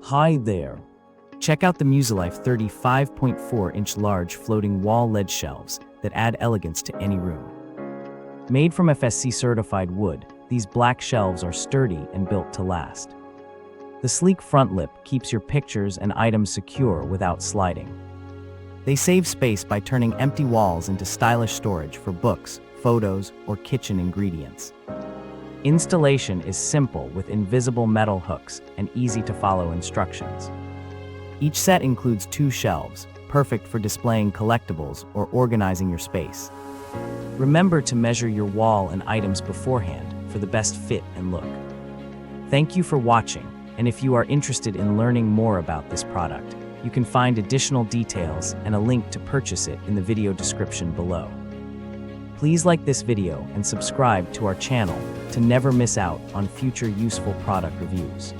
Hi there. Check out the Muzilife 35.4-inch large floating wall LED shelves that add elegance to any room. Made from FSC-certified wood, these black shelves are sturdy and built to last. The sleek front lip keeps your pictures and items secure without sliding. They save space by turning empty walls into stylish storage for books, photos, or kitchen ingredients. Installation is simple with invisible metal hooks and easy-to-follow instructions. Each set includes 2 shelves, perfect for displaying collectibles or organizing your space. Remember to measure your wall and items beforehand for the best fit and look. Thank you for watching, and if you are interested in learning more about this product, you can find additional details and a link to purchase it in the video description below. Please like this video and subscribe to our channel to never miss out on future useful product reviews.